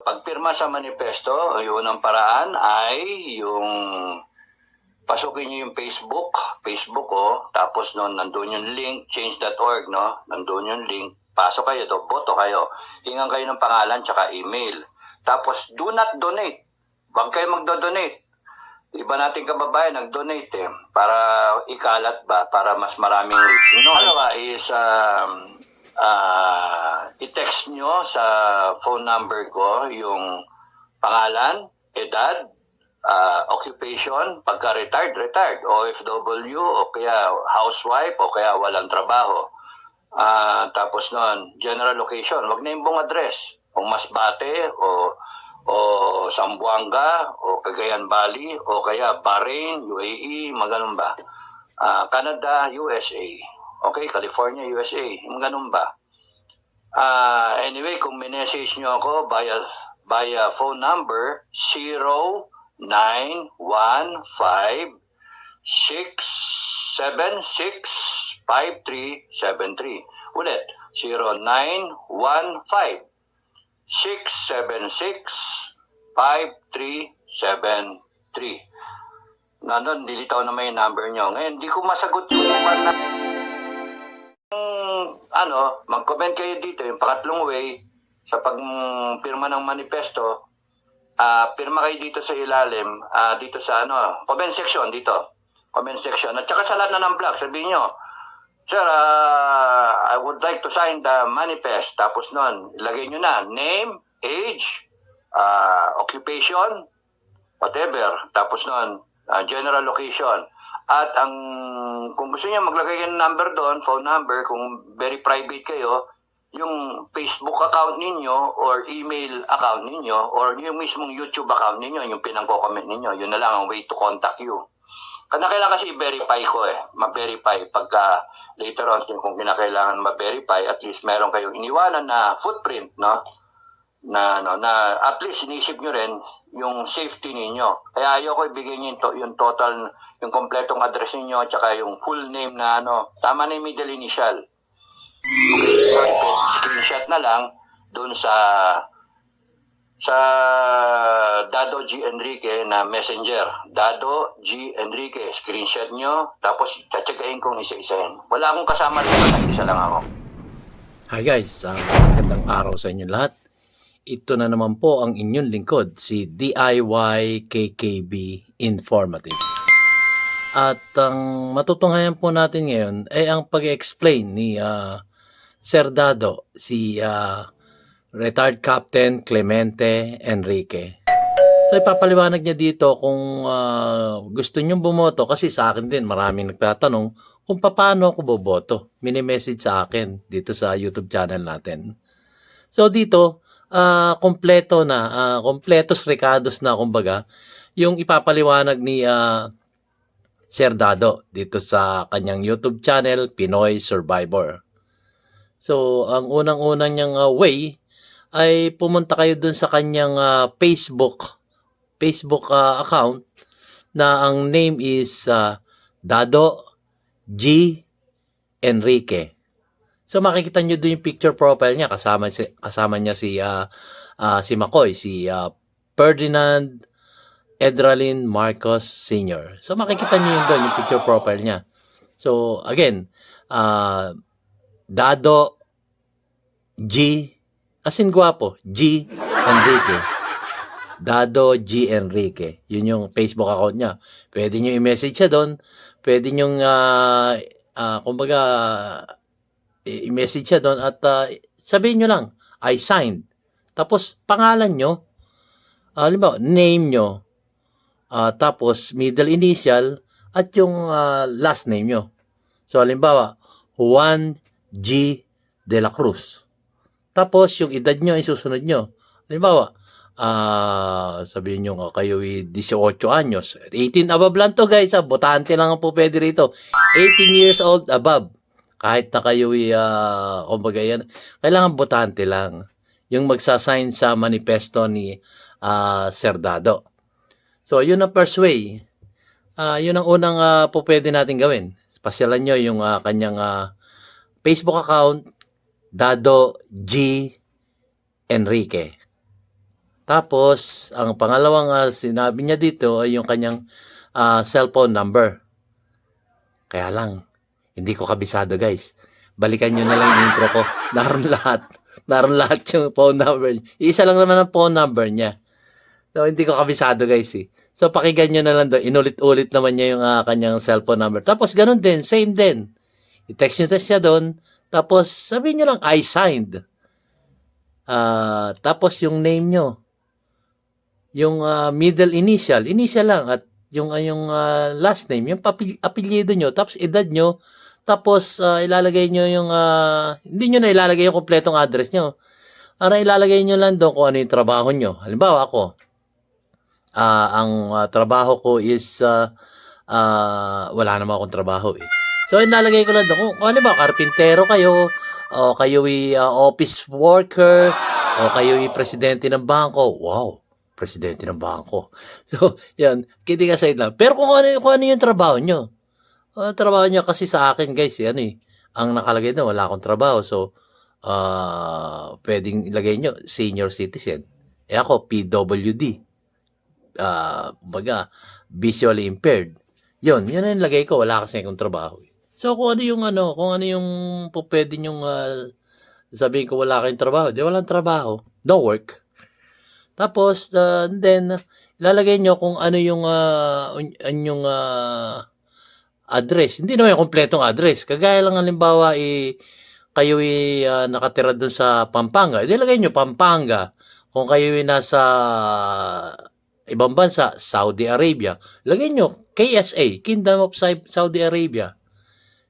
Pagpirma sa manifesto, yung unang paraan ay yung pasukin niyo yung Facebook ko, tapos noon nandun yung link, change.org, no? Nandun yung link, pasok kayo do, boto kayo. Hingan kayo ng pangalan tsaka email. Tapos do not donate. Huwag kayo magdo-donate. Iba nating kababayan nag-donate para ikalat ba, para mas maraming reach. No, is i-text nyo sa phone number ko yung pangalan, edad, occupation, pagka-retired, OFW, o kaya housewife, o kaya walang trabaho. Tapos nun, general location, wag na yung buong address. Kung Masbate, o Zamboanga, o Cagayan Valley, o kaya Bahrain, UAE, maganon ba? Canada, USA. Okay, California, USA. Yung ganun ba? Anyway, kung minessage nyo ako via phone number 0915-676-5373. Ulit, 0915-676-5373. Nandun, dilitaw na may number nyo. Ngayon, hindi ko masagot yung iba na mag-comment kayo dito, yung pangatlong way, sa pagpirma ng manifesto, pirma kayo dito sa ilalim, dito sa comment section dito. Comment section. At saka sa lahat na ng vlog, sabihin nyo, Sir, I would like to sign the manifest. Tapos nun, ilagay nyo na, name, age, occupation, whatever. Tapos nun, general location. At kung gusto niyo maglagay kayo ng number doon, phone number, kung very private kayo, yung Facebook account ninyo or email account ninyo or yung mismong YouTube account ninyo, yung pinangko-comment ninyo, yun na lang ang way to contact you. Kailangan kasi i-verify ko ma-verify pagka later on kung kinakailangan ma-verify, at least meron kayong iniwanan na footprint, no? Na at least inisip nyo rin yung safety ninyo. Kaya ayoko ibigay nyo yung total, yung kompletong address ninyo at saka yung full name na tama na yung middle initial. Okay, screenshot na lang dun sa Dado G. Enrique na messenger. Dado G. Enrique, screenshot nyo, tapos tatsagain kong isa-isahin. Wala akong kasama rin, isa lang ako. Hi guys, magandang araw sa inyo lahat. Ito na naman po ang inyong lingkod, si DIY KKB Informative. At ang matutunghayan po natin ngayon ay ang pag-explain ni Sir Dado, si Retired Captain Clemente Enrique. So ipapaliwanag niya dito kung gusto niyong bumoto, kasi sa akin din maraming nagtatanong kung paano ako boboto. Mini-message sa akin dito sa YouTube channel natin. So dito, kompletos recados na kumbaga yung ipapaliwanag ni Sir Dado dito sa kanyang YouTube channel, Pinoy Survivor. So ang unang-unang niyang way ay pumunta kayo dun sa kanyang Facebook account na ang name is Dado G. Enrique. So makikita nyo doon yung picture profile niya, kasama niya si Makoy, si Ferdinand Edralin Marcos Sr. So makikita nyo yun doon, yung picture profile niya. So again, Dado G, as in guwapo, G. Enrique. Dado G. Enrique. Yun yung Facebook account niya. Pwede nyo i-message siya doon. Pwede nyo kumbaga i-message siya doon at sabihin nyo lang, I signed. Tapos pangalan nyo, halimbawa, name nyo, tapos middle initial at yung last name nyo. So halimbawa, Juan G. de la Cruz. Tapos yung edad nyo ay susunod nyo. Halimbawa, sabihin nyo kayo 18 anyos. 18 above lang to guys. Botante lang po pwede rito. 18 years old above. Kahit na kayo kumbaga yan, kailangan botante lang yung magsasign sa manifesto ni Sir Dado. So yun ang first way. Yun ang unang po pwede natin gawin. Pasyalan nyo yung kanyang Facebook account, Dado G. Enrique. Tapos, ang pangalawang sinabi niya dito ay yung kanyang cellphone number. Kaya lang, hindi ko kabisado guys. Balikan nyo na lang yung intro ko. Naroon lahat. Naroon lahat yung phone number niya. Isa lang naman ang phone number niya. So, hindi ko kabisado guys eh. So, pakinggan nyo na lang doon. Inulit-ulit naman niya yung kanyang cellphone number. Tapos, ganun din. Same din. I-text nyo siya doon. Tapos, sabihin nyo lang, I signed. Tapos, yung name nyo. Yung middle initial. Initial lang. At yung last name. Yung apelyido nyo. Tapos, edad nyo. Tapos, ilalagay nyo yung, hindi nyo na ilalagay yung kompletong address nyo. Para ilalagay nyo lang doon kung ano yung trabaho nyo. Halimbawa ako, ang trabaho ko is, wala naman akong trabaho eh. So, ilalagay ko lang doon. Kung halimbawa, karpintero kayo, o kayo office worker, o kayo presidente ng bangko. Wow, presidente ng bangko. So, yan, kidding aside lang. Pero kung ano yung trabaho nyo. Trabaho niya kasi sa akin guys, ang nakalagay na wala akong trabaho. So, pwedeng ilagay nyo, senior citizen. Ako, PWD. Visually impaired. Yun ang lagay ko, wala kasi akong trabaho. So, kung ano yung pwede nyong sabihin ko wala kayong trabaho, di walang trabaho. No work. Tapos, then, ilalagay nyo kung ano yung address. Hindi naman yung kompletong address. Kagaya lang halimbawa, kayo nakatira doon sa Pampanga. Ilagay nyo Pampanga. Kung kayo nasa ibang bansa, Saudi Arabia, ilagay nyo KSA, Kingdom of Saudi Arabia.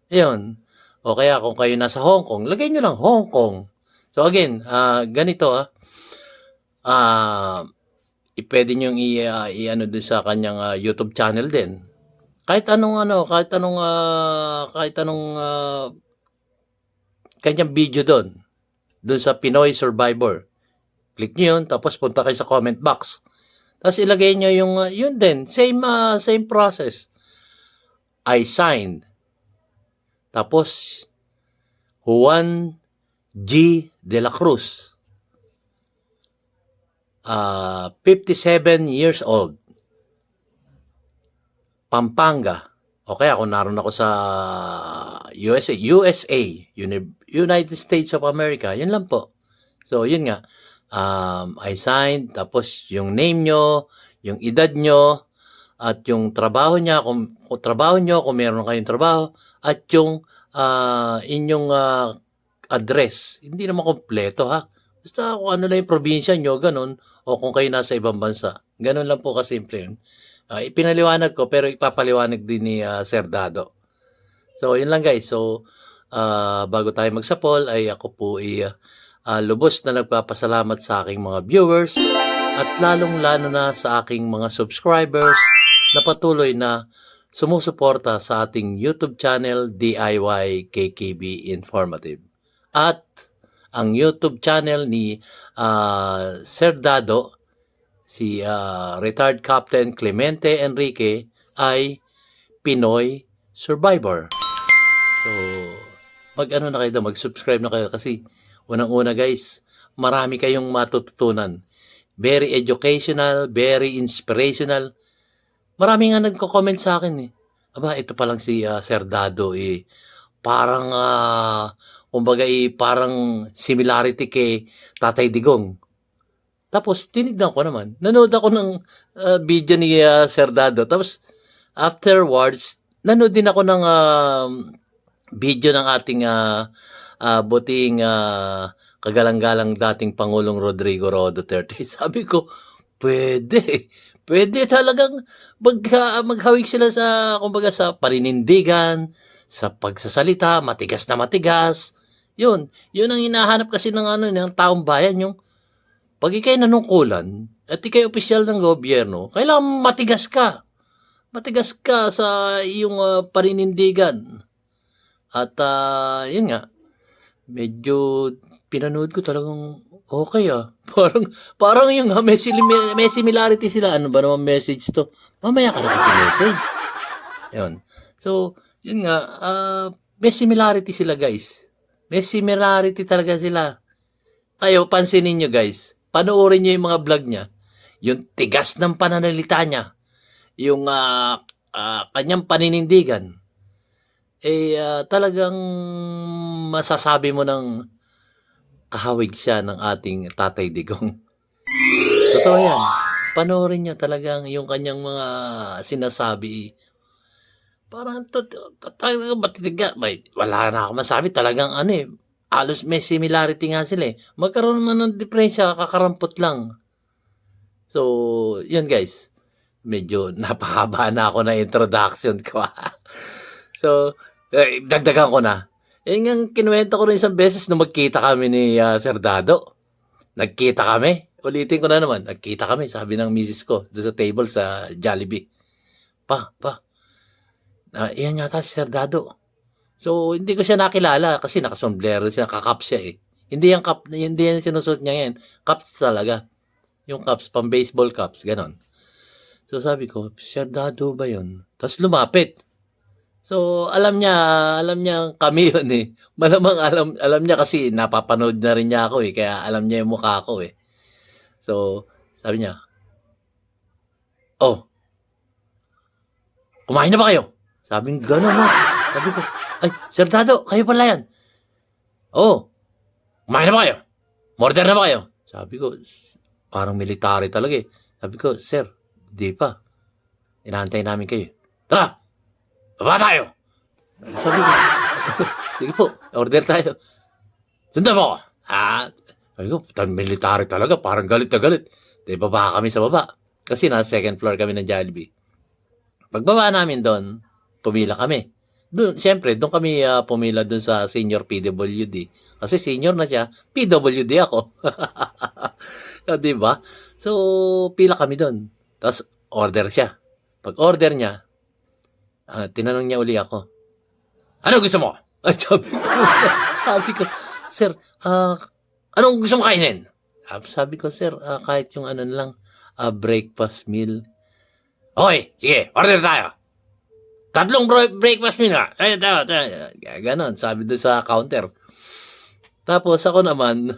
Yun. O kaya kung kayo nasa Hong Kong, lagay nyo lang Hong Kong. So again, ganito pwede nyo i-ano din sa kanyang YouTube channel din. Kahit anong kanyang video doon sa Pinoy Survivor. Click nyo yun, tapos punta kayo sa comment box. Tapos ilagay nyo yung, yun din, same process. I signed. Tapos, Juan G. De la Cruz. 57 years old. Pampanga. O kaya kung naroon ako sa USA, United States of America, yun lang po. So, yun nga. I signed, tapos yung name nyo, yung edad nyo, at yung trabaho niya, kung trabaho nyo, kung meron kayong trabaho, at yung inyong address. Hindi naman kompleto ha. Basta kung ano lang yung probinsya nyo, ganun, o kung kayo nasa ibang bansa. Ganun lang po kasimple yun. Ipinaliwanag ko, pero ipapaliwanag din ni Sir Dado. So, yun lang guys. So, bago tayo magsapol, ay ako po lubos na nagpapasalamat sa aking mga viewers at lalong-lalo na sa aking mga subscribers na patuloy na sumusuporta sa ating YouTube channel, DIY KKB Informative. At ang YouTube channel ni Sir Dado, si retired Captain Clemente Enrique, ay Pinoy Survivor. So, mag-ano na kayo doon, mag-subscribe na kayo kasi unang-una guys, marami kayong matututunan. Very educational, very inspirational. Marami nga nagko-comment sa akin Aba, ito pa lang si Sir Dado parang kumbaga parang similarity kay Tatay Digong. Tapos tinignan ko naman. Nanood ako ng video ni Sir Dado. Tapos afterwards, nanood din ako ng video ng ating buting kagalang-galang dating Pangulong Rodrigo Roa Duterte. Sabi ko, pwede. Pwede talagang maghawig sila sa, kumbaga, sa paninindigan, sa pagsasalita, matigas na matigas. Yun ang hinahanap kasi ng taong bayan, yung pag ikay nanungkulan at ikay opisyal ng gobyerno, kailangan matigas ka. Matigas ka sa iyong paninindigan. At yun nga, medyo pinanood ko talagang okay Parang yung may similarity sila. Ano ba naman message to? Mamaya ka na kasi message. Yun. So, yun nga, may similarity sila guys. May similarity talaga sila. Kayo, pansinin nyo guys. panoorin niyo yung mga vlog niya, yung tigas ng pananalita niya, yung kanyang paninindigan, talagang masasabi mo ng kahawig siya ng ating Tatay Digong. Totoo yan. Panoorin niyo talagang yung kanyang mga sinasabi. Parang talagang matitig nga. Wala na ako masabi. Talagang halos may similarity nga sila eh. Magkaroon naman ng diferensya, kakarampot lang. So, yun guys. Medyo napakaba na ako na introduction ko. So, dagdagan ko na. Yung nga kinuwento ko rin isang beses na magkita kami ni Sir Dado. Nagkita kami. Ulitin ko na naman. Nagkita kami, sabi ng misis ko, doon sa table sa Jollibee. Pa, iyan yata si Sir Dado. So, hindi ko siya nakilala kasi nakasombrero siya, kakap siya eh. Hindi yan sinusuot niya ngayon. Caps talaga. Yung caps, pang baseball caps, ganon. So, sabi ko, Sir Dado ba yun? Tapos lumapit. So, alam niya kami yun eh. Malamang alam niya kasi napapanood na rin niya ako eh. Kaya alam niya yung mukha ko eh. So, sabi niya, oh, kumain na ba kayo? Sabi ng gano'n na. Sabi ko, ay, Sir Dado, kayo pala yan. Oh, kumain na ba kayo? Order na ba kayo? Sabi ko, parang military talaga eh. Sabi ko, Sir, di pa. Inaantay namin kayo. Tara, baba tayo. Sabi ko, sige po, order tayo. Sundan mo ako. Sabi ko, military talaga, parang galit na galit. Di baba kami sa baba. Kasi nasa second floor kami ng Jollibee. Pagbaba namin doon, pumila kami. Siyempre, doon kami pumila doon sa senior PWD. Kasi senior na siya, PWD ako. Di ba? So, pila kami doon. Tapos, order siya. Pag order niya, tinanong niya uli ako, ano gusto mo? Ay, sabi ko, Sir, anong gusto mo kainin? Sabi ko, Sir, kahit yung ano lang, breakfast meal. Okay, sige, order tayo. 3 breakfast meal nga. Ganon, sabi doon sa counter. Tapos ako naman,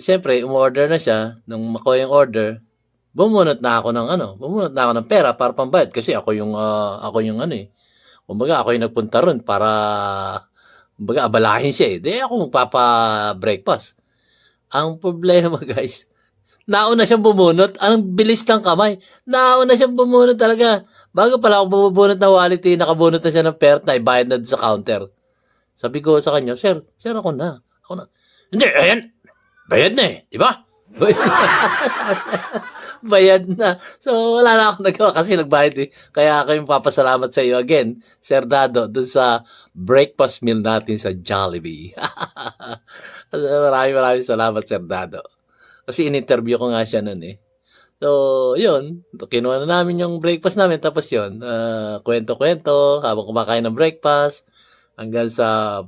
siyempre, umorder na siya. Nung makuha yung order, bumunot na ako ng pera para pambayad. Kasi ako yung kumbaga, ako yung nagpunta ron para, kumbaga, abalahin siya eh. Di ako magpapa-breakfast. Ang problema, guys, nauna siyang bumunot. Ang bilis ng kamay. Nauna siyang bumunot talaga. Bago pala ako bubunot ng wallet, nakabunot na siya ng pera na ibayad na sa counter. Sabi ko sa kanya, Sir, ako na. Hindi, ayan. Bayad na eh. Di ba? Bayad na. So, wala na akong nagawa kasi nagbayad eh. Kaya ako yung papasalamat sa iyo again, Sir Dado, dun sa breakfast meal natin sa Jollibee. Maraming salamat, Sir Dado. Kasi in-interview ko nga siya nun eh. So, yun. Kinuha na namin yung breakfast namin. Tapos yun, kwento-kwento habang kumakain ng breakfast. Hanggang sa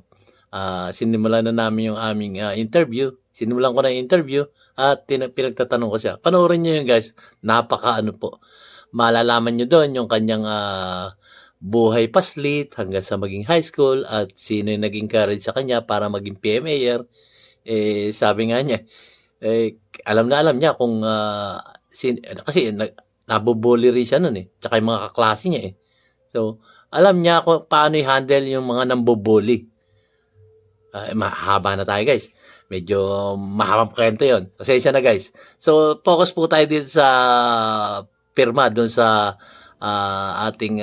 sinimulan na namin yung aming interview. Sinimulan ko na yung interview at pinagtatanong ko siya. Panoorin nyo yun guys. Napaka po. Malalaman nyo doon yung kanyang buhay paslit hanggang sa maging high school at sino yung nag-encourage sa kanya para maging PMAer. Sabi nga niya, alam niya kung kasi nabubully rin siya nun eh. Tsaka yung mga kaklase niya eh. So, alam niya kung paano i-handle yung mga nambubully. Mahaba na tayo guys. Medyo mahabang kwento yun. Pasensya na guys. So, focus po tayo dito sa pirma dun sa ating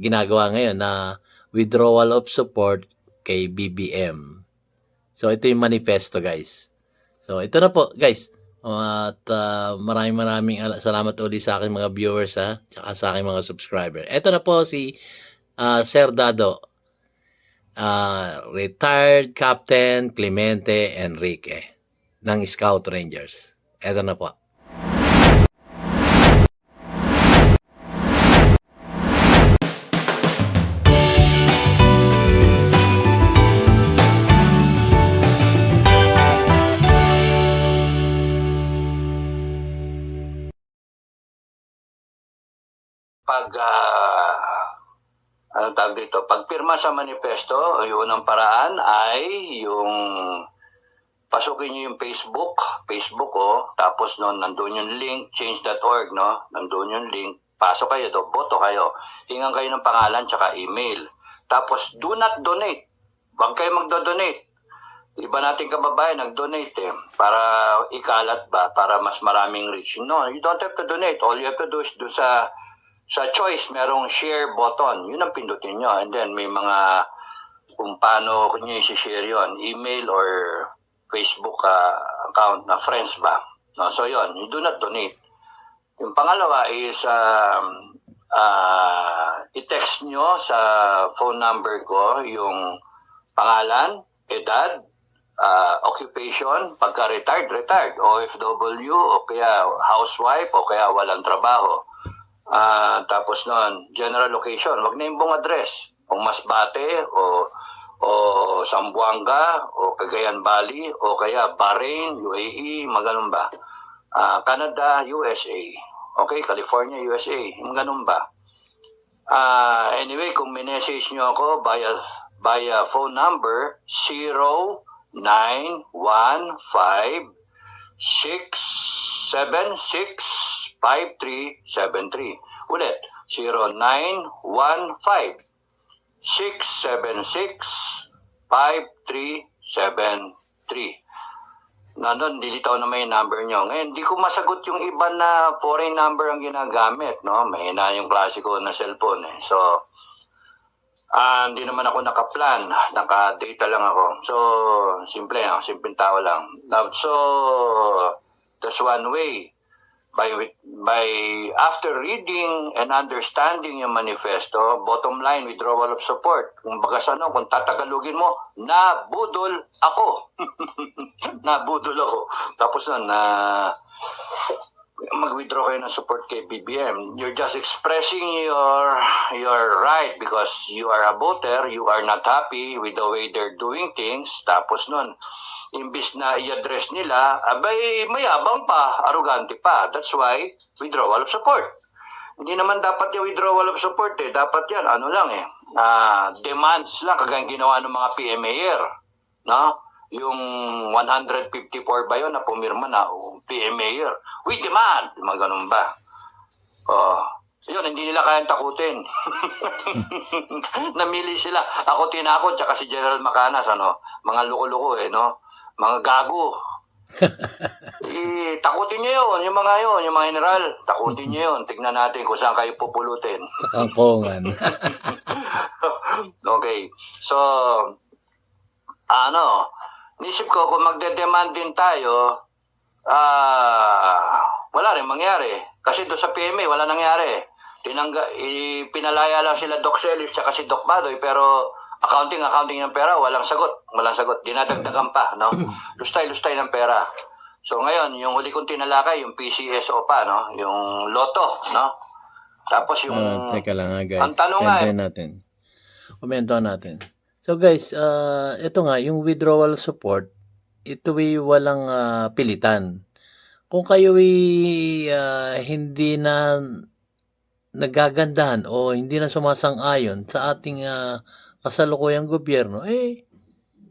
ginagawa ngayon na withdrawal of support kay BBM. So, ito yung manifesto guys. So, ito na po guys. At maraming salamat ulit sa aking mga viewers tsaka sa aking mga subscriber. Ito na po si Sir Dado, retired Captain Clemente Enrique ng Scout Rangers. Ito na po. Anong tawag dito? Pagpirma sa manifesto, yung unang paraan ay yung pasukin niyo yung Facebook ko, tapos no, nandun yung link, change.org, no? Nandun yung link, pasok kayo, boto kayo. Hingan kayo ng pangalan tsaka email. Tapos, do not donate. Huwag kayo magdo-donate. Iba nating kababayan nag-donate para ikalat ba, para mas maraming reach. No, you don't have to donate. All you have to do is do sa choice, merong share button. Yun ang pindutin nyo. And then, may mga kung paano nyo i-share yun, email or Facebook account na friends ba. No, so yun, you do not donate. Yung pangalawa is i-text nyo sa phone number ko yung pangalan, edad, occupation, pagka-retired, OFW, o kaya housewife, o kaya walang trabaho. Tapos nun, general location, wag na yung buong address. Kung Masbate, o Zamboanga, o Cagayan Valley, o kaya Bahrain, UAE, maganon ba? Canada, USA. Okay, California, USA. Ganun ba? Anyway, kung minessage nyo ako via phone number 0915-676-5373. Ulit, 0915-676-5373. Nandun, dilitaw na may number nyo. Ngayon, di ko masagot yung iba na foreign number ang ginagamit, no? May na yung klasiko na cellphone, eh. So, hindi naman ako naka-plan. Naka-data lang ako. So, simpleng tao lang. So, that's one way. By after reading and understanding yung manifesto, bottom line, withdrawal of support. Kung bagas kung tatagalugin mo, nabudol ako. Nabudol ako. Tapos mag-withdraw kayo ng support kay BBM. You're just expressing your right because you are a voter, you are not happy with the way they're doing things. Tapos imbis na i-address nila, abay, mayabang pa, arugante pa. That's why, withdrawal of support. Hindi naman dapat yung withdrawal of support Dapat yan, demands lang, kagaya ginawa ng mga PMAer. No? Yung 154 ba yun na pumirma na PMAer. We demand! Mga ganun ba? Yun, hindi nila kayang takutin. Namili sila. Ako tinakot, tsaka si General Macanas, mga loko-loko no? Mga gago. Takutin nyo yung mga general. Takutin nyo yun. Tignan natin kung saan kayo pupulutin. Sa kampongan. Okay. So, nisip ko kung magde-demand din tayo, wala rin mangyari. Kasi doon sa PMA, wala nangyari. Pinalaya lang sila Doc Celis tsaka si Doc Badoy, pero accounting ng pera, walang sagot. Dinadagdagan pa, no? Lustay ng pera. So ngayon, yung huli kong tinalakay, yung PCSO pa, no? Yung Lotto, no? Tapos yung... teka lang guys. Ang tanong Komento natin. So guys, ito nga, yung withdrawal support, ito ay walang pilitan. Kung kayo ay hindi na nagagandahan o hindi na sumasang-ayon sa ating kasalukuyang gobyerno,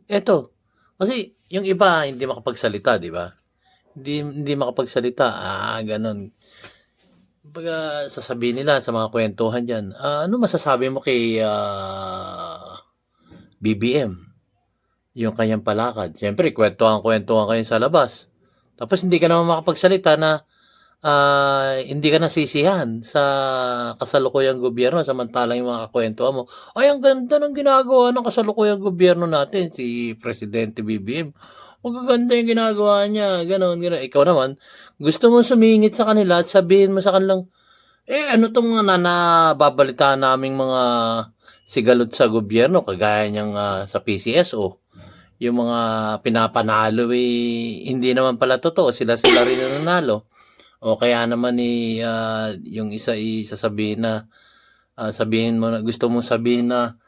eto. Kasi yung iba hindi makapagsalita, di ba? Hindi makapagsalita, ganon. Pag sasabihin nila sa mga kwentuhan dyan, ano masasabi mo kay BBM? Yung kanyang palakad. Siyempre, kwentuhan kayo sa labas. Tapos hindi ka naman makapagsalita na hindi ka nasisihan sa kasalukuyang gobyerno samantalang yung mga kakwentuhan mo. Ay, ang ganda ng ginagawa ng kasalukuyang gobyerno natin, si Presidente BBM. Magaganda yung ginagawa niya, ganon. Ikaw naman, gusto mo sumingit sa kanila at sabihin mo sa kanilang, ano tong nababalitaan naming mga sigalot sa gobyerno, kagaya niyang sa PCSO. Yung mga pinapanalo, hindi naman pala totoo, sila rin ang nanalo. O kaya naman yung isa sasabihin na, sabihin mo na, gusto mong sabihin na,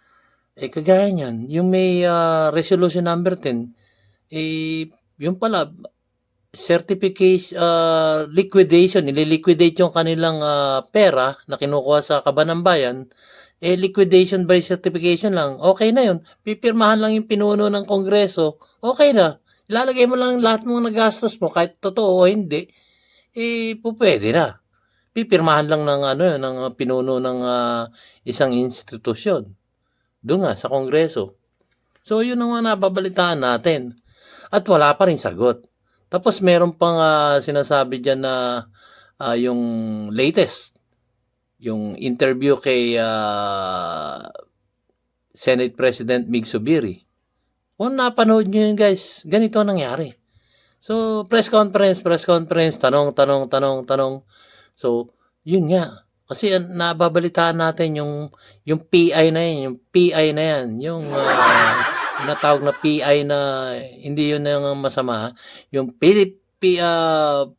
kagaya niyan, yung may resolution number 10, yung pala, certification, liquidation, nililiquidate yung kanilang pera na kinukuha sa kaban ng bayan, liquidation by certification lang, okay na yun. Pipirmahan lang yung pinuno ng Kongreso, okay na. Ilalagay mo lang lahat ng nagastos mo, kahit totoo o hindi, pwede na. Pipirmahan lang ng ng pinuno ng isang institusyon. Doon nga sa Kongreso. So yun ang mga nababalitaan natin. At wala pa rin sagot. Tapos meron pang sinasabi diyan na yung latest, yung interview kay Senate President Mig Subiri. Kung napanood nyo yun guys, ganito ang nangyari. So, press conference, tanong. So, yun nga. Kasi nababalitaan natin yung PI na yan, yung natawag na PI na hindi yun ang masama, yung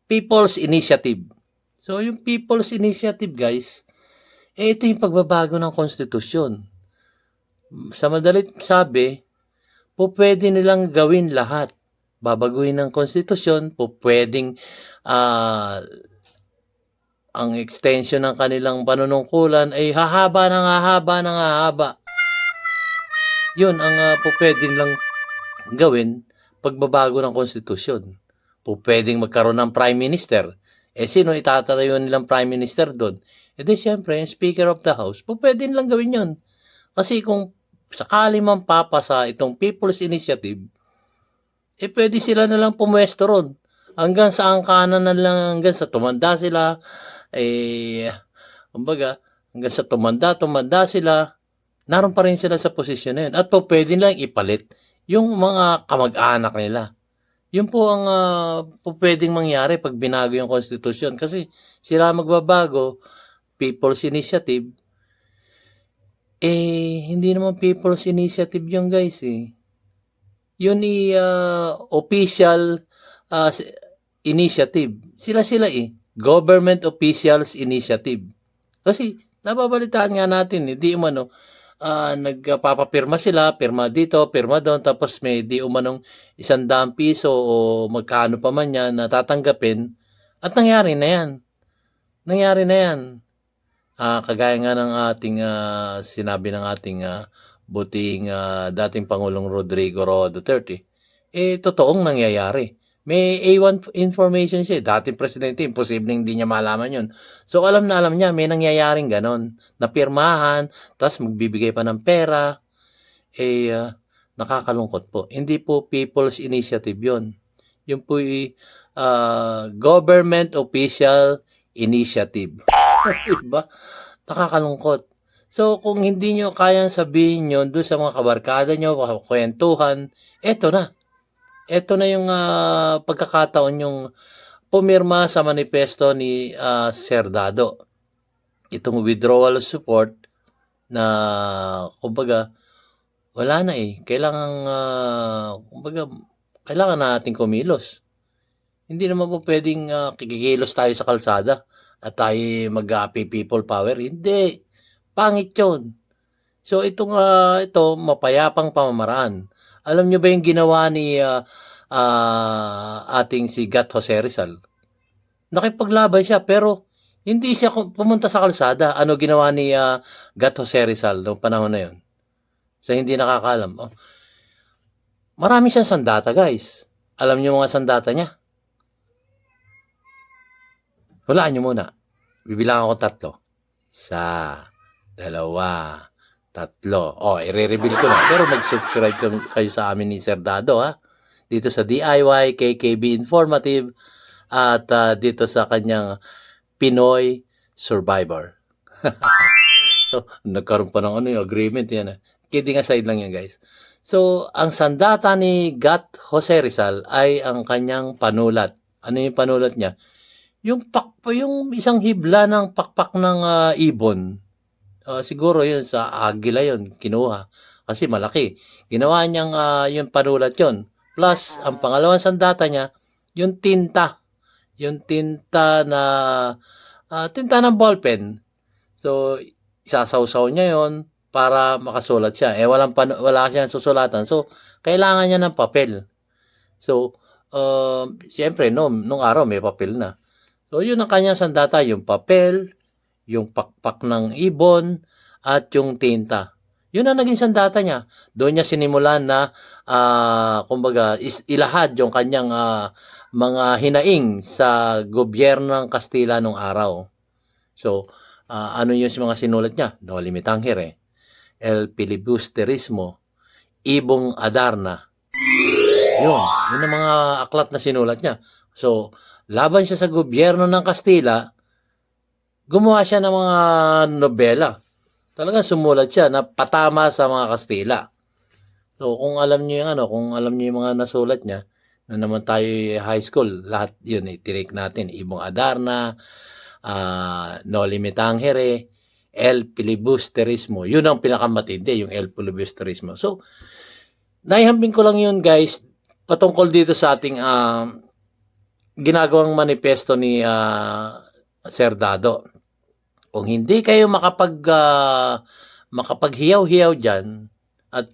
People's Initiative. So, yung People's Initiative guys, ito yung pagbabago ng konstitusyon. Sa madalit sabi, pwede nilang gawin lahat. Babaguhin ng konstitusyon, pwedeng ang extension ng kanilang panunungkulan ay hahaba. Yun ang pwede nilang gawin pagbabago ng konstitusyon. Pwedeng magkaroon ng prime minister. Sino itatatayo nilang prime minister doon? Di syempre, yung speaker of the house, pwede nilang gawin yun. Kasi kung sakali man papasa itong People's Initiative, pwede sila na lang pumwesto ron. Hanggang sa angkanan na lang, hanggang sa tumanda sila, kumbaga, hanggang sa tumanda sila, naroon pa rin sila sa posisyon na yun. At pwede nilang ipalit yung mga kamag-anak nila. Yun po ang pwedeng mangyari pag binago yung konstitusyon. Kasi sila magbabago, People's Initiative, hindi naman People's Initiative yung guys Yun official initiative. Sila Government Officials Initiative. Kasi nababalitaan nga natin, di umano, nagpapapirma sila, pirma dito, pirma doon, tapos may di umanong 100 piso o magkano pa man yan na tatanggapin. At nangyari na yan. Kagaya nga ng ating sinabi ng ating buting dating Pangulong Rodrigo Roa Duterte, totoong nangyayari. May A1 information siya. Dating presidente, imposibleng hindi niya malaman yun. So, alam niya, may nangyayaring ganon. Napirmahan, tapos magbibigay pa ng pera. Nakakalungkot po. Hindi po People's Initiative yun. Yun po Government Official Initiative. Diba? Nakakalungkot. So, kung hindi nyo kayang sabihin yun doon sa mga kabarkada nyo, kwentuhan, eto na yung pagkakataon yung pumirma sa manifesto ni Sir Dado. Itong withdrawal of support na, kumbaga, wala na kailangan natin kumilos. Hindi naman po pwedeng kikilos tayo sa kalsada at tayo mag-people power. Hindi. Pangit yun. So, ito mapayapang pamamaraan. Alam nyo ba yung ginawa ni ating si Gat Jose Rizal? Nakipaglaban siya pero hindi siya pumunta sa kalsada. Ano ginawa ni Gat Jose Rizal noong panahon na yun? Sa hindi nakakaalam. Marami siyang sandata guys. Alam nyo mga sandata niya? Hulaan nyo muna. Bibilangan ko 3. 1, 2, 3. I-reveal ko na. Pero mag-subscribe kayo sa amin ni Sir Dado, dito sa DIY, KKB Informative, at dito sa kanyang Pinoy Survivor. So, nagkaroon pa ng agreement yan. Kidding aside lang yan, guys. So, ang sandata ni Gat Jose Rizal ay ang kanyang panulat. Ano yung panulat niya? Yung isang hibla ng pakpak ng ibon. Siguro yun sa Agila yun, kinuha. Kasi malaki. Ginawa niyang yung panulat yun. Plus, ang pangalawang sandata niya, yung tinta. Yung tinta ng ballpen. So, isasawsaw niya yun para makasulat siya. Wala siyang susulatan. So, kailangan niya ng papel. So, siyempre, nung araw may papel na. So, yun ang kanyang sandata, yung papel, yung pakpak ng ibon, at yung tinta. Yun ang naging sandata niya. Doon niya sinimulan na, kumbaga, ilahad yung kanyang mga hinaing sa gobyerno ng Kastila nung araw. So, ano yung mga sinulat niya? No Limitangere, El Filibusterismo, Ibong Adarna. Yun ang mga aklat na sinulat niya. So, laban siya sa gobyerno ng Kastila, gumawa siya ng mga nobela. Talagang sumulat siya na patama sa mga Kastila. So, kung alam niyo yung kung alam niyo yung mga nasulat niya, na naman tayo high school, lahat yun, tinake natin. Ibong Adarna, No Limitangere, El Filibusterismo. Yun ang pinakamatindi, yung El Filibusterismo. So, naihambing ko lang yun, guys, patungkol dito sa ating ginagawang manifesto ni Sir Dado. Kung hindi kayo makapaghiyaw-hiyaw dyan, at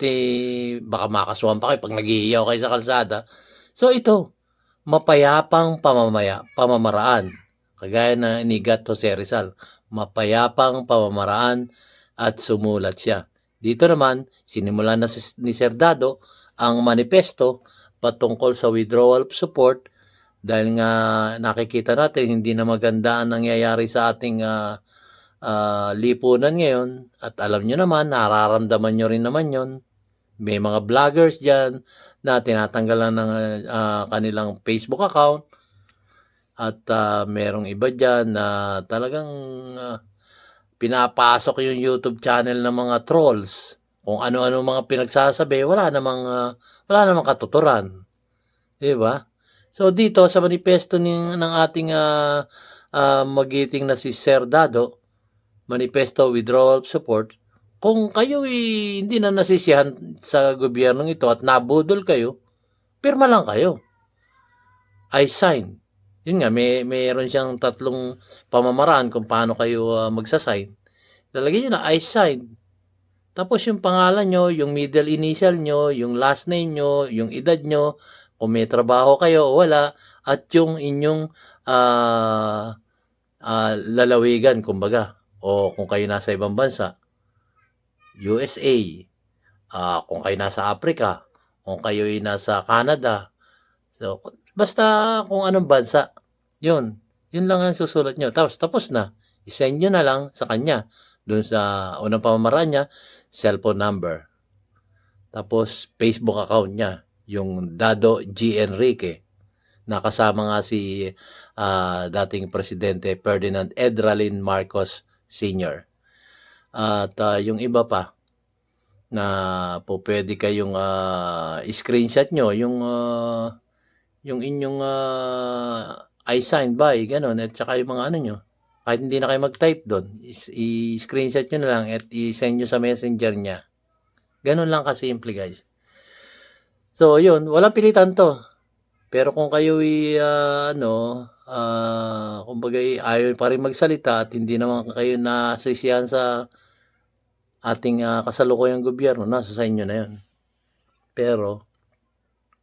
baka makasuhan pa kayo pag naghihiyaw kayo sa kalsada. So ito, mapayapang pamamaraan. Kagaya na ni Gat Jose Rizal, mapayapang pamamaraan at sumulat siya. Dito naman, sinimulan na ni Sir Dado ang manifesto patungkol sa withdrawal of support dahil nga nakikita natin hindi na maganda ang nangyayari sa ating lipunan ngayon at alam nyo naman, nararamdaman nyo rin naman yon. May mga vloggers dyan na tinatanggalan ng kanilang Facebook account at merong iba dyan na talagang pinapasok yung YouTube channel ng mga trolls. Kung ano-ano mga pinagsasabi, wala namang katuturan. Diba? So dito sa manifesto ng ating magiting na si Sir Dado, Manifesto Withdrawal of Support, kung kayo hindi na nasisiyahan sa gobyernong ito at nabudol kayo, pirma lang kayo. I sign. Yun nga, mayroon siyang 3 pamamaraan kung paano kayo magsasign. Lalagyan nyo na I sign. Tapos yung pangalan nyo, yung middle initial nyo, yung last name nyo, yung edad nyo, kung may trabaho kayo o wala, at yung inyong lalawigan, kumbaga. O kung kayo nasa ibang bansa, USA, kung kayo nasa Africa, kung kayo ay nasa Canada. So, basta kung anong bansa, yun lang ang susulat nyo. Tapos na. I-send nyo na lang sa kanya. Doon sa unang pamamaraan niya, cellphone number. Tapos, Facebook account niya, yung Dado G. Enrique. Nakasama nga si dating Presidente Ferdinand Edralin Marcos Sr. At yung iba pa na po pwede kayong screenshot nyo yung inyong I signed by, gano'n, at saka yung mga nyo. Kahit hindi na kayo mag-type doon, i-screenshot nyo na lang at i-send nyo sa messenger niya. Gano'n lang kasimple, guys. So, yun, walang pilitan to. Pero kung kayo kumbaga ayaw pa rin magsalita at hindi naman kayo nasisiyahan sa ating kasalukuyang gobyerno, nasa sa inyo na yun. Pero,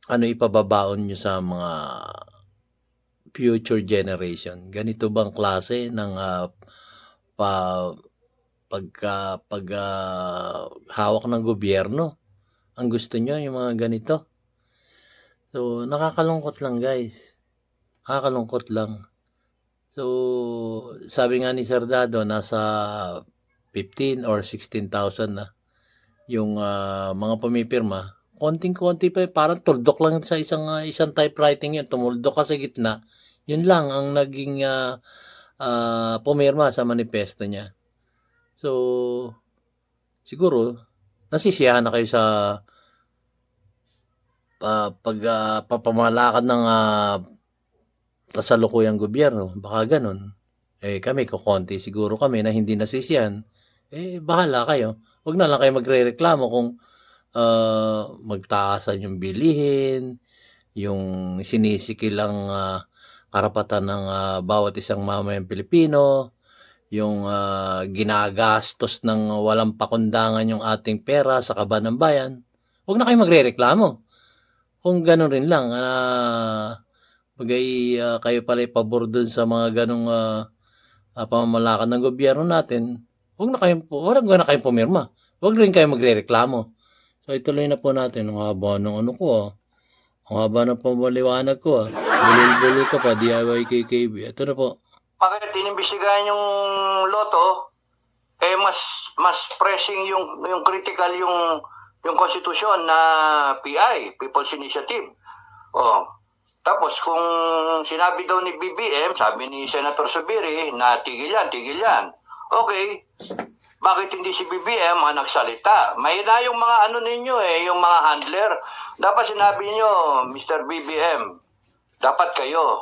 ipababaon nyo sa mga future generation? Ganito bang klase ng hawak ng gobyerno? Ang gusto nyo, yung mga ganito? So, nakakalungkot lang, guys. Nakakalungkot lang. So, sabi nga ni Sir Dado, nasa 15 or 16,000 na yung mga pumipirma. Konting-konti pa, parang tuldok lang sa isang typewriting yun. Tumuldok ka sa gitna. Yun lang ang naging pumirma sa manifesto niya. So, siguro, nasisiyahan na kayo sa pagpapamalakad ng kasalukuyang gobyerno. Baka ganun. Kami, kukonti siguro kami na hindi nasisiyahan. Bahala kayo. Huwag na lang kayo magre-reklamo kung magtaasan yung bilihin, yung sinisikil ang karapatan ng bawat isang mamayang Pilipino, yung ginagastos ng walang pakundangan yung ating pera sa kaban ng bayan. Huwag na kayo magre-reklamo. Kung gano'n rin lang, kayo pala pabor dun sa mga ganong pamamalakad ng gobyerno natin, huwag na kayong pumirma. Huwag rin kayo magrereklamo. So ituloy na po natin. Ang haba ng ano ko ah. Ang haba ng pamaliwanag ko ah. Bulol-bulol ka pa, DIY KKB. Ito na po. Bakit inimbestigahan yung loto? Mas pressing yung critical yung konstitusyon na PI, People's Initiative. Oh. Tapos kung sinabi daw ni BBM, sabi ni Senator Subiri na tigil yan. Okay. Bakit hindi si BBM ang nagsalita? Mahina yung mga ano ninyo yung mga handler. Dapat sinabi niyo, Mr. BBM, dapat kayo.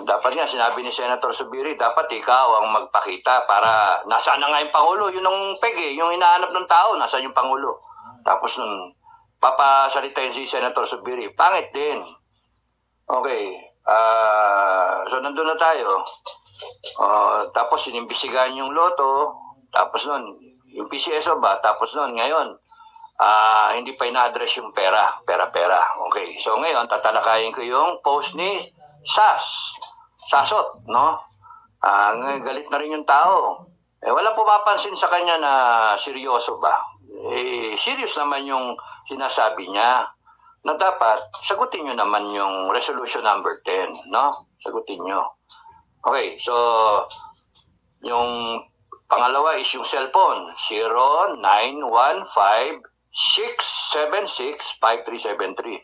Dapat nga, sinabi ni Senator Subiri, dapat ikaw ang magpakita para nasaan na nga yung Pangulo. Yun ang peg yung hinahanap ng tao, nasaan yung Pangulo. Tapos nun, papasalitain si Senator Subiri. Pangit din. Okay. So nandun na tayo. Tapos inimbestigahan yung loto. Tapos nun, yung PCSO ba? Tapos nun, ngayon, hindi pa ina-address yung pera. Okay. So ngayon, tatalakayin ko yung post ni Sasot, no? Galit na rin yung tao. Wala pumapansin sa kanya na seryoso ba? Serious naman yung sinasabi niya na dapat sagutin nyo naman yung resolution number 10, no? Sagutin nyo. Okay, so yung pangalawa is yung cellphone, 0915-676-5373.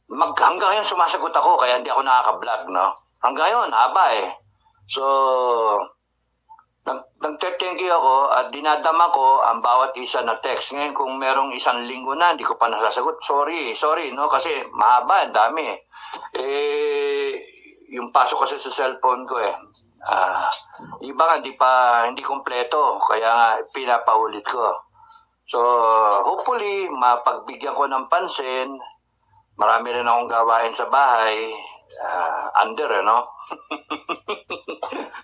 Hanggang ngayon sumasagot ako, kaya hindi ako nakaka-vlog, no? Hanggang ngayon, haba So, nag-thank you ako at dinadama ko ang bawat isa na text. Ngayon, kung merong isang linggo na, hindi ko pa nasasagot. Sorry, no? Kasi mahaba, ang dami. Yung pasok kasi sa cellphone ko iba nga, hindi kompleto. Kaya nga, pinapaulit ko. So, hopefully, mapagbigyan ko ng pansin. Marami rin akong gawain sa bahay. No?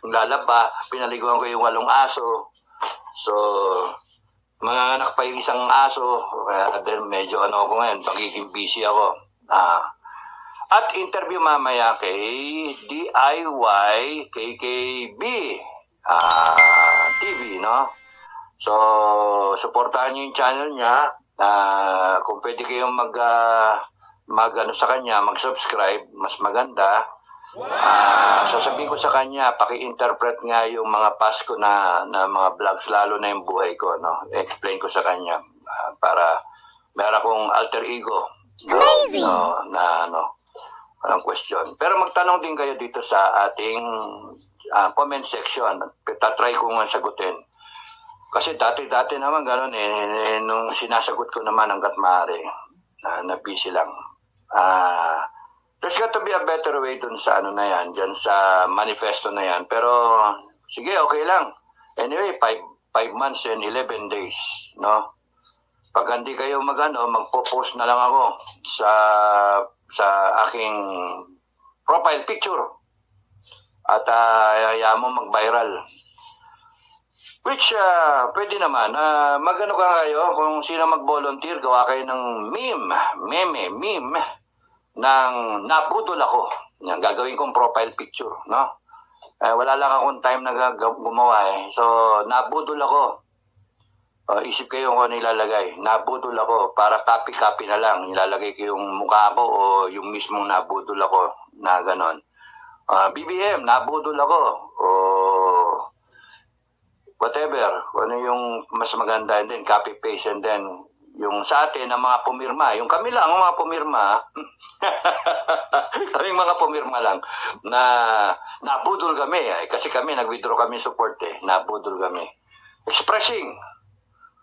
Lalaba, pinaliguan ko yung 8 aso. So, mga anak pa yung isang aso. Kaya medyo ako ngayon, magiging busy ako. At interview mamaya kay DIY KKB TV, no? So, supportahan niyo yung channel niya. Kung pwede kayong sa kanya, mag-subscribe, mas maganda. Sasabihin ko sa kanya, paki-interpret nga yung mga past ko na mga vlogs, lalo na yung buhay ko, no? Explain ko sa kanya para meron akong alter ego. Amazing! Walang question. Pero magtanong din kayo dito sa ating comment section. Tatry ko nga sagutin. Kasi dati naman gano'n nung sinasagot ko naman hanggat maaari. Na busy lang. There's got to be a better way dun sa na yan, dyan sa manifesto na yan. Pero, sige, okay lang. Anyway, 5 months and 11 days, no? Pag hindi kayo magpo-post na lang ako sa aking profile picture. At hayaan mo mag-viral. Which, pwede naman. Magano ka kayo, kung sino mag-volunteer, gawa kayo ng meme, ng nabudol ako. Yan, gagawin kong profile picture, no? Wala lang akong time na gumawa So, nabudol ako. Isip kayo kung ano ilalagay. Nabudol ako. Para copy-copy na lang. Ilalagay ko yung mukha ko o yung mismong nabudol ako na ganon. BBM, nabudol ako. O whatever. Ano yung mas maganda. And then copy-paste. And then yung sa atin na mga pumirma. Yung kami lang, ang mga pumirma. Kaming mga pumirma lang. Na nabudol kami. Kasi kami, nag-withdraw kami support Nabudol kami. Expressing.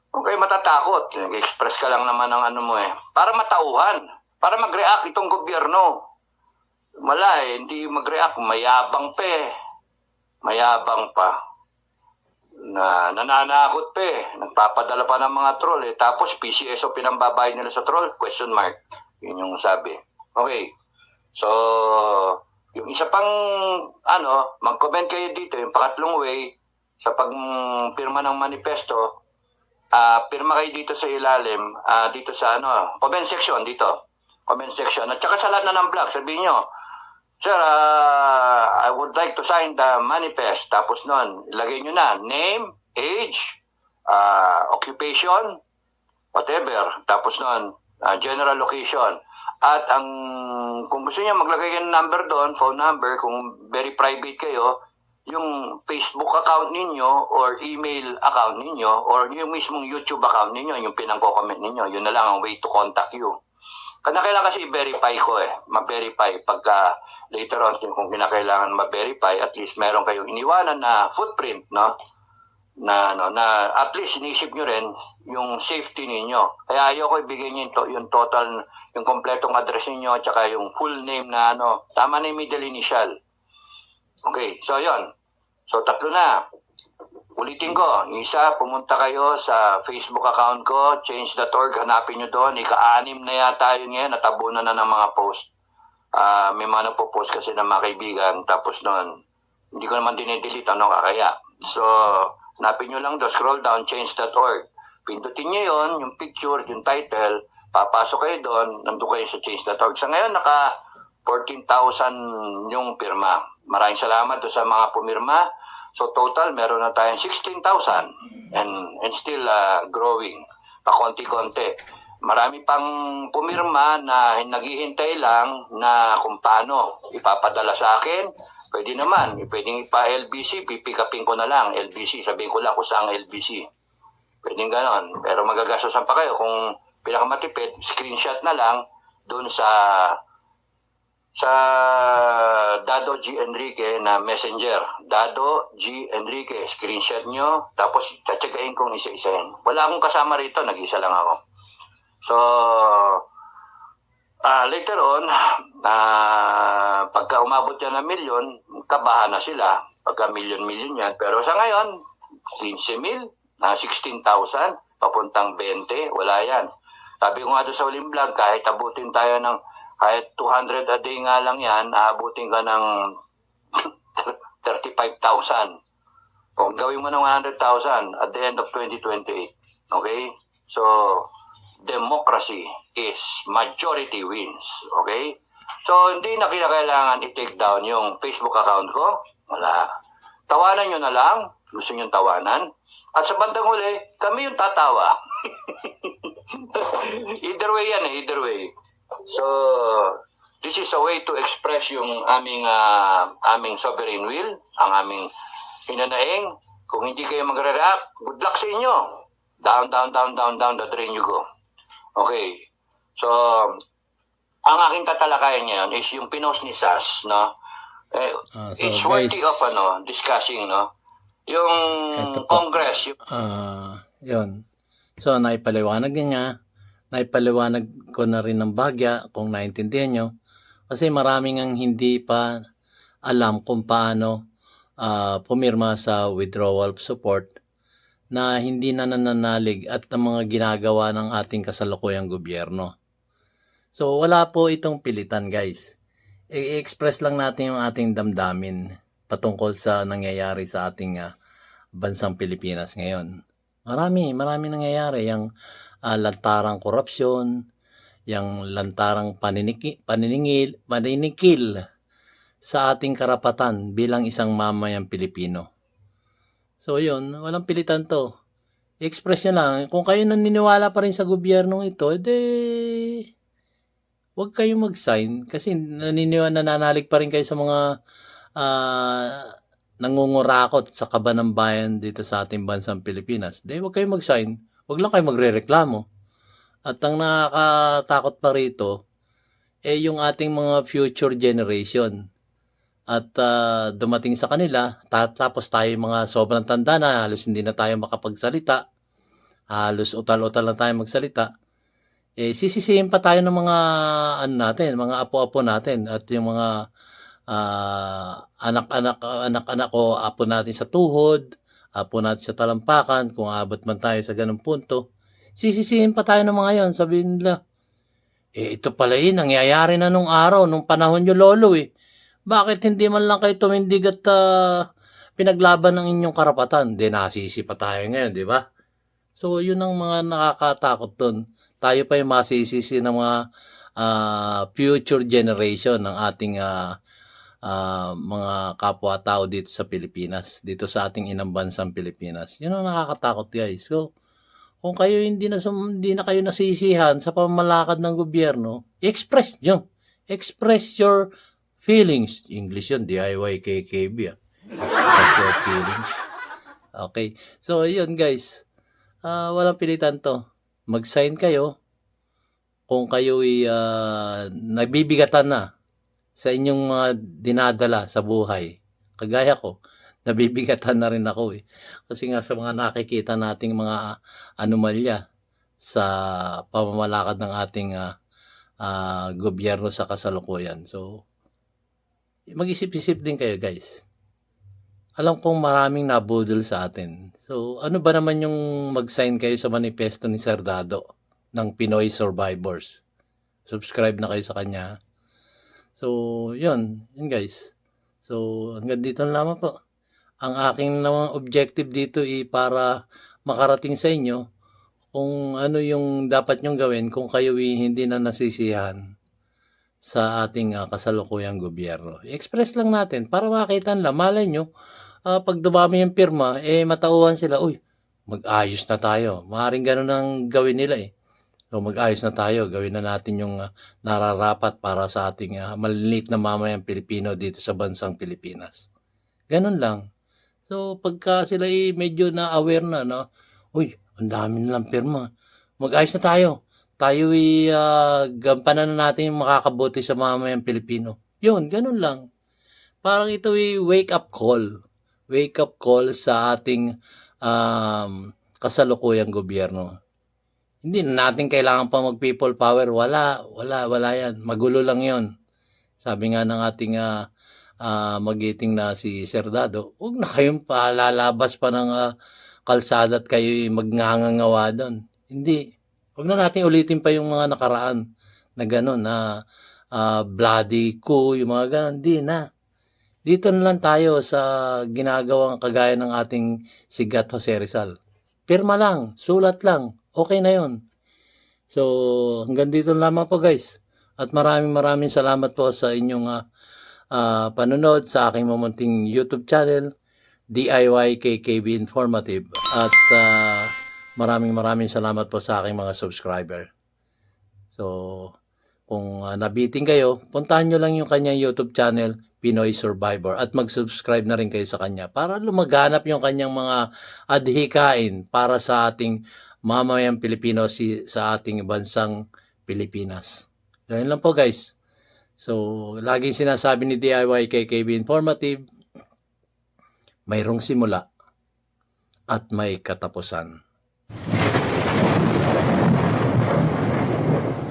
Okay, matatakot. Nag-express ka lang naman ng para matauhan. Para mag-react itong gobyerno. Wala hindi mag-react. Mayabang Mayabang pa. Nananakot Nagpapadala pa ng mga troll Tapos PCSO pinambabayad nila sa troll? Question mark. Yun yung sabi. Okay. So, yung isa pang, mag-comment kayo dito, yung pangatlong way, sa pagpirma ng manifesto, pirma kayo dito sa ilalim, dito sa comment section dito. Comment section. At saka sa lahat na ng vlog, sabihin nyo, Sir, I would like to sign the manifest. Tapos nun, ilagay nyo na name, age, occupation, whatever. Tapos nun, general location. At kung gusto niya maglagay kayo ng number doon, phone number, kung very private kayo, yung Facebook account ninyo or email account ninyo or yung mismong YouTube account ninyo, yung pinangko-comment ninyo, yun na lang ang way to contact you. Kailangan kasi i-verify ko ma-verify pagka later on kung kinakailangan ma-verify, at least meron kayong iniwanan na footprint, no? Na at least inisip nyo rin yung safety ninyo. Kaya ayoko ibigay nyo yung total, yung kompletong address niyo at saka yung full name na tama na yung middle initial. Okay, so yon. So tatlo na. Ulitin ko, isa, pumunta kayo sa Facebook account ko, change.org, hanapin nyo doon. Ika-6 na yata yun ngayon, natabunan na ng mga post. May mga nagpo-post kasi ng mga kaibigan, tapos noon, hindi ko naman dinidelete, kakaya. So, hanapin nyo lang doon, scroll down, change.org. Pindutin nyo yun, yung picture, yung title, papasok kayo doon, nandun kayo sa change.org. Sa ngayon, naka 14,000 yung pirma. Maraming salamat doon sa mga pumirma. So total, meron na tayong 16,000 and still growing, pakonti-konti. Marami pang pumirma na naghihintay lang na kung paano ipapadala sa akin. Pwede naman, pwedeng ipa-LBC, pipikapin ko na lang, LBC, sabihin ko lang kung saan LBC. Pwedeng ganon. Pero magagastosan pa kayo kung pinakamatipid, screenshot na lang doon sa Dado G. Enrique na messenger. Dado G. Enrique, screenshot nyo, tapos tatsagain kong isa-isahin. Wala akong kasama rito, nag-isa lang ako. So, later on, pagka umabot yan ng milyon, kabahan na sila. Pagka milyon-milyon yan. Pero sa ngayon, 15,000, 16,000, papuntang 20, wala yan. Sabi ko nga doon sa uling vlog, kahit abutin tayo ng kahit 200 a day nga lang yan, aabutin ka ng 35,000. Kung gawin mo ng 100,000 at the end of 2028. Okay? So, democracy is majority wins. Okay? So, hindi na kinakailangan i-take down yung Facebook account ko. Wala. Tawanan nyo na lang. Gusto nyo tawanan. At sa bandang huli, kami yung tatawa. Either way yan either way. So, this is a way to express yung aming sovereign will, ang aming hinanaing. Kung hindi kayo magre-react, good luck sa inyo. Down, down, down, down, down the drain you go. Okay. So, ang aking tatalakayan ngayon is yung pinost ni Sas, no? It's worthy of discussing, no? Yung Congress. Yun. So, naipaliwanag niya. Naipaliwanag ko na rin ng bahagya kung naintindihan nyo. Kasi maraming ang hindi pa alam kung paano pumirma sa withdrawal of support na hindi na nananalig at ang mga ginagawa ng ating kasalukuyang gobyerno. So, wala po itong pilitan, guys. I-express lang natin yung ating damdamin patungkol sa nangyayari sa ating bansang Pilipinas ngayon. Marami nangyayari. Yung lantarang korupsyon, yung lantarang paninikil sa ating karapatan bilang isang mamayang Pilipino. So yun, walang pilitan to. I-express nyo lang. Kung kayo naniniwala pa rin sa gobyernong ito, huwag kayong mag-sign kasi nananalig pa rin kayo sa mga nangungurakot sa kaba ng bayan dito sa ating bansang Pilipinas. Huwag kayong mag-sign. Huwag lang kayo magre-reklamo. At ang nakakatakot pa rito, yung ating mga future generation. At dumating sa kanila, tapos tayo mga sobrang tanda na, halos hindi na tayo makapagsalita, halos utal-utal na tayo magsalita, sisisihin pa tayo ng mga mga apo-apo natin at yung mga anak-anak o apo natin sa tuhod, apo natin sa talampakan, kung abot man tayo sa ganung punto, sisisihin pa tayo ng mga yon. Sabihin nila, ito pala nangyayari na nung araw, nung panahon nyo lolo Bakit hindi man lang kayo tumindig at pinaglaban ng inyong karapatan? Nasisi pa tayo ngayon, di ba? So, yun ang mga nakakatakot dun. Tayo pa yung masisisi ng mga future generation ng ating mga kapwa-tao dito sa Pilipinas, dito sa ating inang bansang Pilipinas. Yun ang nakakatakot, guys. So, Kung kayo hindi na kayo nasisihan sa pamamalakad ng gobyerno, express nyo. Express your feelings. English yun, DIY KKB. Express your feelings. Okay. So, yun guys. Walang pilitan to. Mag-sign kayo kung kayo'y nabibigatan na sa inyong mga dinadala sa buhay. Kagaya ko, nabibigatan na rin ako eh. Kasi nga sa mga nakikita nating mga anomalya sa pamamalakad ng ating gobyerno sa kasalukuyan. So, mag-isip-isip din kayo guys. Alam kong maraming nabudol sa atin. So, ano ba naman yung mag-sign kayo sa manifesto ni Sir Dado ng Pinoy Survivors? Subscribe na kayo sa kanya. So, yun guys. So, hanggang dito na lamang po. Ang aking namang objective dito ay para makarating sa inyo kung ano yung dapat nyong gawin kung kayo hindi na nasisiyahan sa ating kasalukuyang gobyerno. I-express lang natin para makita nila. Malay nyo, pag dumami yung pirma, matauhan sila, uy, mag-ayos na tayo. Maaaring ganun ang gawin nila eh. So mag-ayos na tayo, gawin na natin yung nararapat para sa ating maliliit na mamayang Pilipino dito sa bansang Pilipinas. Ganun lang. So pagka sila medyo na-aware na, no? Uy, ang dami nilang pirma. Mag-ayos na tayo. Tayo gampanan na natin yung makakabuti sa mamayang Pilipino. Yun, ganun lang. Parang ito wake up call. Wake up call sa ating kasalukuyang gobyerno. Hindi na natin kailangan pa mag-people power. Wala yan. Magulo lang yon. Sabi nga ng ating magiting na si Sir Dado, huwag na kayong palalabas pa ng kalsada at kayo magngangangawa doon. Hindi. Huwag na natin ulitin pa yung mga nakaraan na gano'n, na bloody coup, yung mga gano'n. Hindi na. Dito na lang tayo sa ginagawang kagaya ng ating sigat Jose Rizal. Pirma lang, sulat lang. Okay na yon. So, hanggang dito lamang po guys. At maraming salamat po sa inyong panonood sa aking mamunting YouTube channel, DIY KKB Informative. At maraming salamat po sa aking mga subscriber. So, kung nabiting kayo, puntahan nyo lang yung kanyang YouTube channel, Pinoy Survivor, at mag-subscribe na rin kayo sa kanya para lumaganap yung kanyang mga adhikain para sa ating mamayang Pilipino sa ating bansang Pilipinas. Ganyan lang po guys. So, laging sinasabi ni DIY KKB Informative, mayroong simula at may katapusan.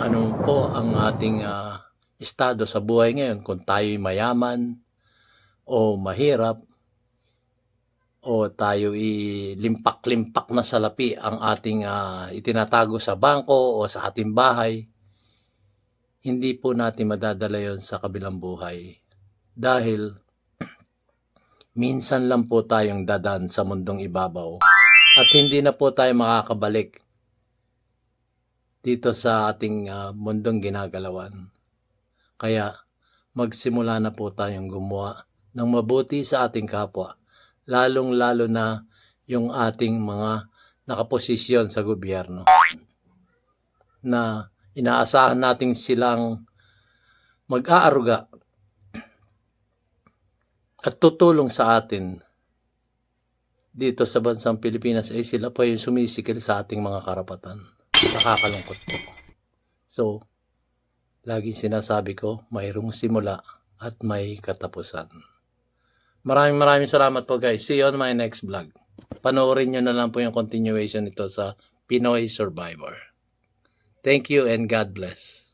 Anong po ang ating estado sa buhay ngayon, kung tayo'y mayaman o mahirap o tayo'y limpak-limpak na salapi ang ating itinatago sa bangko o sa ating bahay, hindi po natin madadala yon sa kabilang buhay. Dahil minsan lang po tayong dadaan sa mundong ibabaw at hindi na po tayo makakabalik dito sa ating mundong ginagalawan. Kaya magsimula na po tayong gumawa ng mabuti sa ating kapwa, lalong-lalo na yung ating mga nakaposisyon sa gobyerno na inaasahan natin silang mag-aaruga at tutulong sa atin dito sa bansang Pilipinas, ay sila pa yung sumisikil sa ating mga karapatan. Nakakalungkot po. So, laging sinasabi ko, mayroong simula at may katapusan. Maraming salamat po guys. See you on my next vlog. Panoorin nyo na lang po yung continuation nito sa Pinoy Survivor. Thank you and God bless.